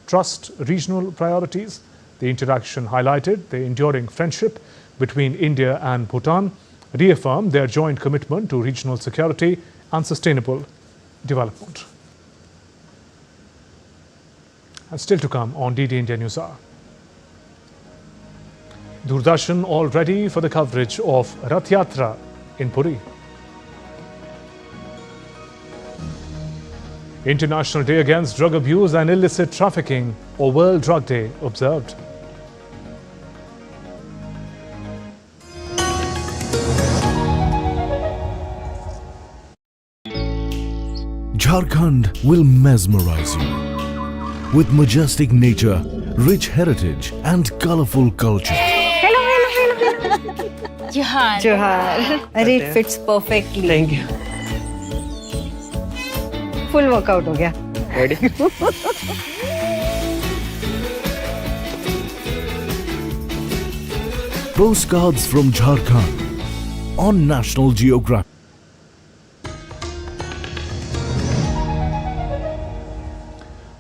trust, regional priorities. The interaction highlighted the enduring friendship between India and Bhutan, reaffirmed their joint commitment to regional security and sustainable development. And still to come on DD India News Hour. Doordarshan all ready for the coverage of Rath Yatra in Puri. International Day Against Drug Abuse and Illicit Trafficking or World Drug Day observed. Jharkhand will mesmerize you with majestic nature, rich heritage and colorful culture. Hello. Johar. It fits perfectly. Thank you. Full workout हो गया. Ready? Postcards from Jharkhand on National Geographic.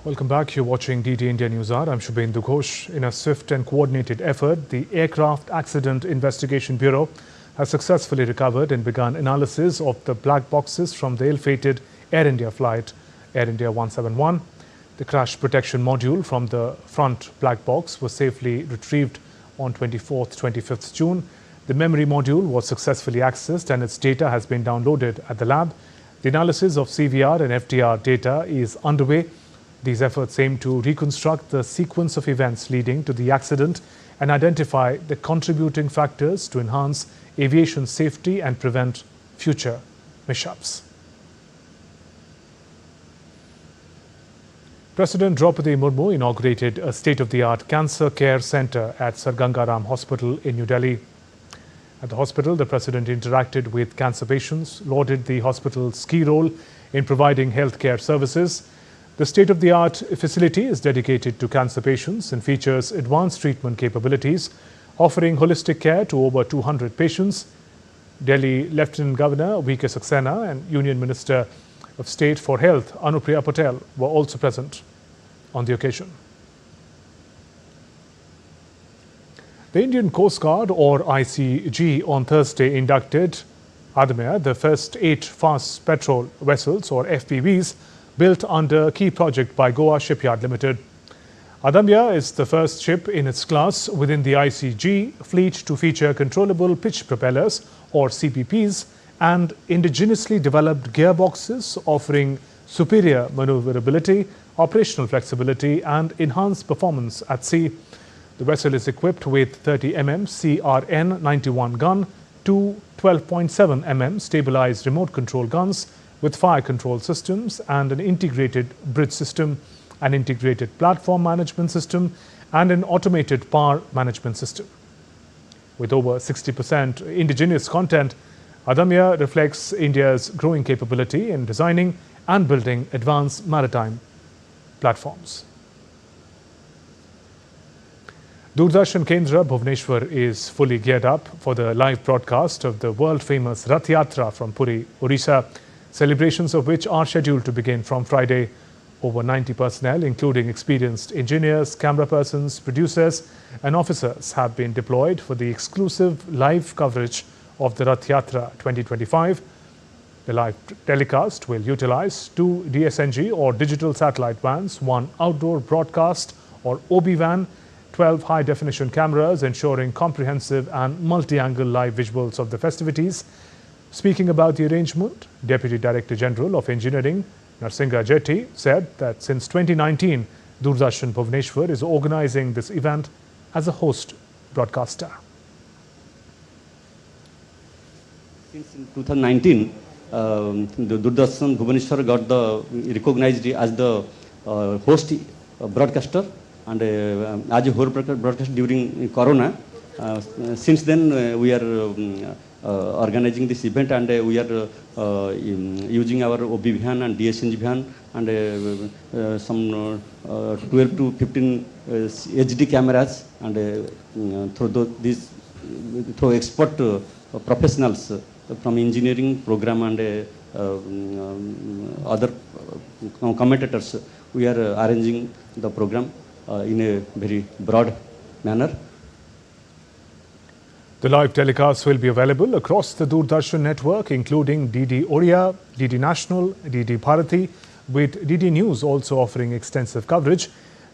Welcome back. You're watching DD India News Hour. I'm Shubhanshu Shukla. In a swift and coordinated effort, the Aircraft Accident Investigation Bureau has successfully recovered and begun analysis of the black boxes from the ill-fated Air India flight Air India 171. The crash protection module from the front black box was safely retrieved on 25th June. The memory module was successfully accessed and its data has been downloaded at the lab. The analysis of CVR and FTR data is underway. These efforts aim to reconstruct the sequence of events leading to the accident and identify the contributing factors to enhance aviation safety and prevent future mishaps. President Draupadi Murmu inaugurated a state-of-the-art cancer care centre at Sir Gangaram Hospital in New Delhi. At the hospital, the President interacted with cancer patients, lauded the hospital's key role in providing healthcare services. The state-of-the-art facility is dedicated to cancer patients and features advanced treatment capabilities, offering holistic care to over 200 patients. Delhi Lieutenant Governor V.K. Saxena and Union Minister of State for Health Anupriya Patel were also present on the occasion. The Indian Coast Guard or ICG on Thursday inducted Adamya, the first 8 fast petrol vessels or FPVs built under key project by Goa Shipyard Limited. Adamya is the first ship in its class within the ICG fleet to feature controllable pitch propellers or CPPs and indigenously developed gearboxes offering superior maneuverability, operational flexibility and enhanced performance at sea. The vessel is equipped with 30 mm CRN 91 gun, 2 12.7 mm stabilized remote control guns with fire control systems and an integrated bridge system, an integrated platform management system and an automated power management system. With over 60% indigenous content, Adamya reflects India's growing capability in designing and building advanced maritime platforms. Doordarshan Kendra Bhubaneswar is fully geared up for the live broadcast of the world-famous Rath Yatra from Puri, Odisha, celebrations of which are scheduled to begin from Friday. Over 90 personnel, including experienced engineers, camera persons, producers and officers have been deployed for the exclusive live coverage of the Rath Yatra 2025. The live telecast will utilize 2 DSNG or digital satellite vans, 1 outdoor broadcast or OB van, 12 high-definition cameras ensuring comprehensive and multi-angle live visuals of the festivities. Speaking about the arrangement, Deputy Director General of Engineering Narsingha Jetty said that since 2019, Doordarshan Bhubaneswar is organizing this event as a host broadcaster. Since in 2019, the Doordarshan Bhubaneswar got recognized as the host broadcaster and as a whole broadcast during Corona. Since then, we are organizing this event and we are using our OB van and DSNG van and some 12 to 15 HD cameras and through expert professionals from engineering program and other commentators, we are arranging the program in a very broad manner. The live telecasts will be available across the Doordarshan network, including DD Oriya, DD National, DD Bharati, with DD News also offering extensive coverage.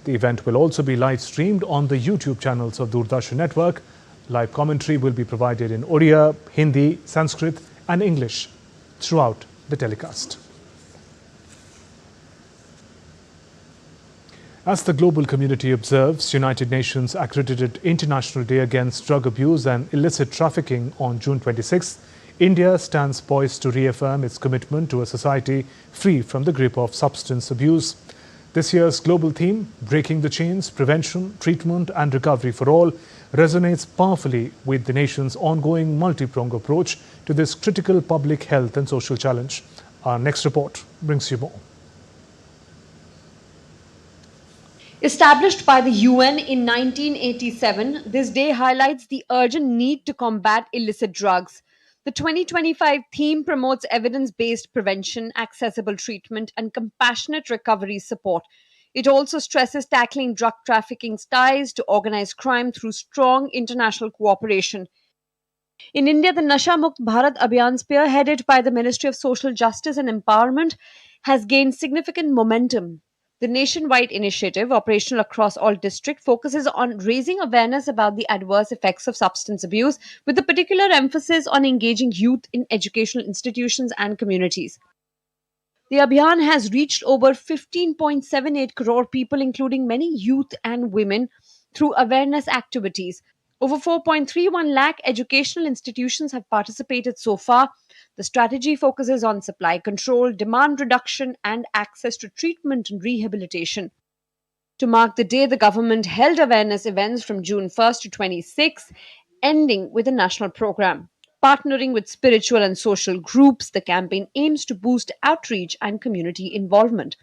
The event will also be live streamed on the YouTube channels of Doordarshan network. Live commentary will be provided in Odia, Hindi, Sanskrit and English throughout the telecast. As the global community observes United Nations accredited International Day Against Drug Abuse and Illicit Trafficking on June 26th, India stands poised to reaffirm its commitment to a society free from the grip of substance abuse. This year's global theme, Breaking the Chains, Prevention, Treatment and Recovery for All, resonates powerfully with the nation's ongoing multi-pronged approach to this critical public health and social challenge. Our next report brings you more. Established by the UN in 1987, this day highlights the urgent need to combat illicit drugs. The 2025 theme promotes evidence-based prevention, accessible treatment, and compassionate recovery support. It also stresses tackling drug trafficking's ties to organized crime through strong international cooperation. In India, the Nasha Mukt Bharat Abhiyan, spearheaded by the Ministry of Social Justice and Empowerment, has gained significant momentum. The nationwide initiative, operational across all districts, focuses on raising awareness about the adverse effects of substance abuse, with a particular emphasis on engaging youth in educational institutions and communities. The Abhiyan has reached over 15.78 crore people, including many youth and women, through awareness activities. Over 4.31 lakh educational institutions have participated so far. The strategy focuses on supply control, demand reduction, and access to treatment and rehabilitation. To mark the day, the government held awareness events from June 1st to 26th, ending with a national program. Partnering with spiritual and social groups, the campaign aims to boost outreach and community involvement.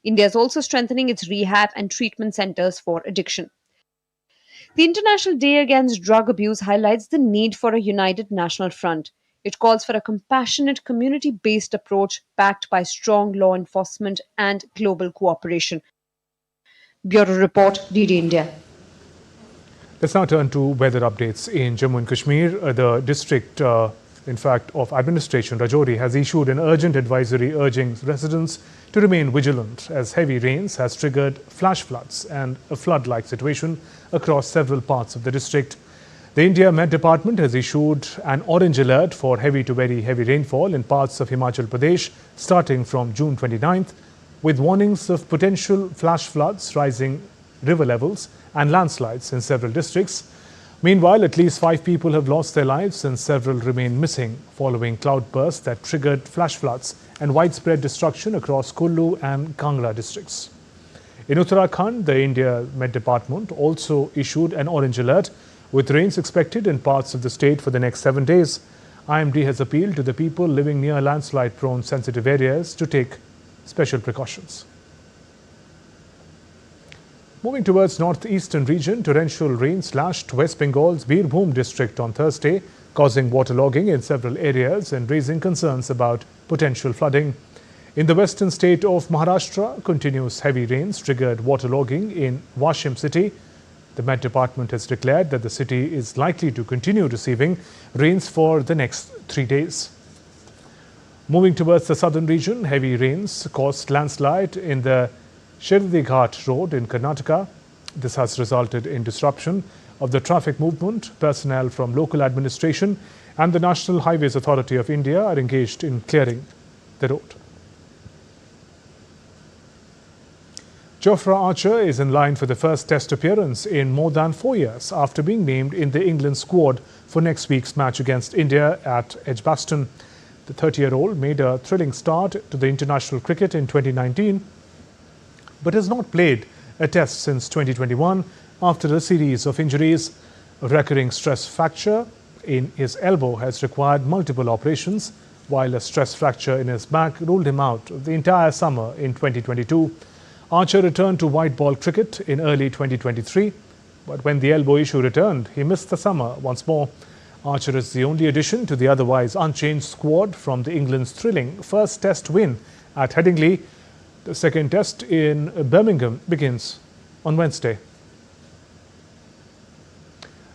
India is also strengthening its rehab and treatment centers for addiction. The International Day Against Drug Abuse highlights the need for a united national front. It calls for a compassionate, community-based approach backed by strong law enforcement and global cooperation. Bureau Report, DD India. Let's now turn to weather updates in Jammu and Kashmir. The district, of administration, Rajouri, has issued an urgent advisory urging residents to remain vigilant as heavy rains has triggered flash floods and a flood-like situation across several parts of the district. The India Met Department has issued an orange alert for heavy to very heavy rainfall in parts of Himachal Pradesh starting from June 29th, with warnings of potential flash floods, rising river levels and landslides in several districts. Meanwhile, at least 5 people have lost their lives and several remain missing following cloudbursts that triggered flash floods and widespread destruction across Kullu and Kangra districts. In Uttarakhand, the India Met Department also issued an orange alert with rains expected in parts of the state for the next 7 days. IMD has appealed to the people living near landslide-prone sensitive areas to take special precautions. Moving towards northeastern region, torrential rain slashed West Bengal's Birbhum district on Thursday, causing waterlogging in several areas and raising concerns about potential flooding. In the western state of Maharashtra, continuous heavy rains triggered waterlogging in Washim city. The Met Department has declared that the city is likely to continue receiving rains for the next 3 days. Moving towards the southern region, heavy rains caused landslide in the Shirdi Ghat road in Karnataka. This has resulted in disruption of the traffic movement. Personnel from local administration and the National Highways Authority of India are engaged in clearing the road. Jofra Archer is in line for the first Test appearance in more than 4 years after being named in the England squad for next week's match against India at Edgbaston. The 30-year-old made a thrilling start to the international cricket in 2019, but has not played a Test since 2021 after a series of injuries. A recurring stress fracture in his elbow has required multiple operations, while a stress fracture in his back ruled him out of the entire summer in 2022. Archer returned to white ball cricket in early 2023, but when the elbow issue returned, he missed the summer once more. Archer is the only addition to the otherwise unchanged squad from the England's thrilling first Test win at Headingley. The second Test in Birmingham begins on Wednesday.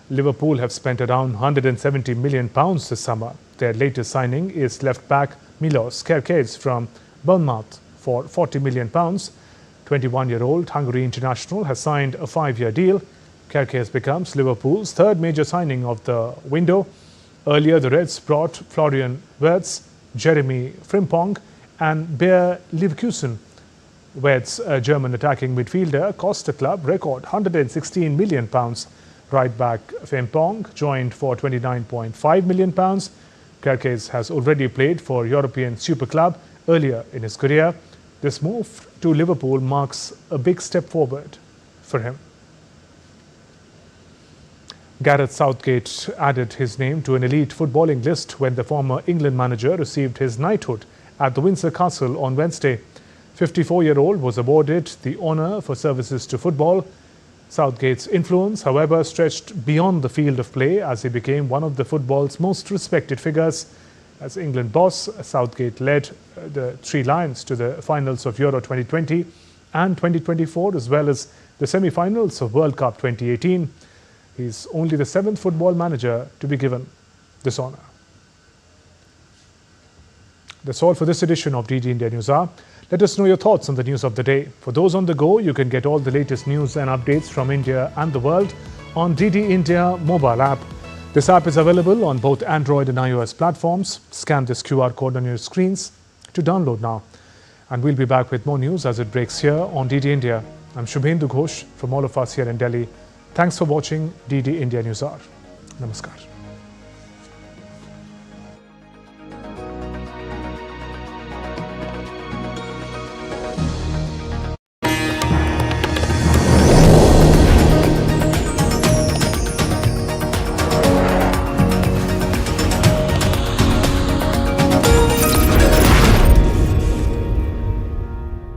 Liverpool have spent around £170 million this summer. Their latest signing is left-back Milos Kerkez from Bournemouth for £40 million. 21-year-old Hungary international has signed a 5-year deal. Kerkez becomes Liverpool's third major signing of the window. Earlier, the Reds brought Florian Wirtz, Jeremy Frimpong and Bayer Leverkusen. Wirtz, a German attacking midfielder, cost the club record £116 million. Right back Frimpong joined for £29.5 million. Kerkez has already played for European Super Club earlier in his career. This move to Liverpool marks a big step forward for him. Gareth Southgate added his name to an elite footballing list when the former England manager received his knighthood at the Windsor Castle on Wednesday. 54-year-old was awarded the honour for services to football. Southgate's influence, however, stretched beyond the field of play as he became one of the football's most respected figures. As England boss, Southgate led the Three Lions to the finals of Euro 2020 and 2024, as well as the semi-finals of World Cup 2018. He's only the seventh football manager to be given this honour. That's all for this edition of DD India News Hour. Let us know your thoughts on the news of the day. For those on the go, you can get all the latest news and updates from India and the world on DD India mobile app. This app is available on both Android and iOS platforms. Scan this QR code on your screens to download now. And we'll be back with more news as it breaks here on DD India. I'm Shubhanshu Shukla from all of us here in Delhi. Thanks for watching DD India News Hour. Namaskar.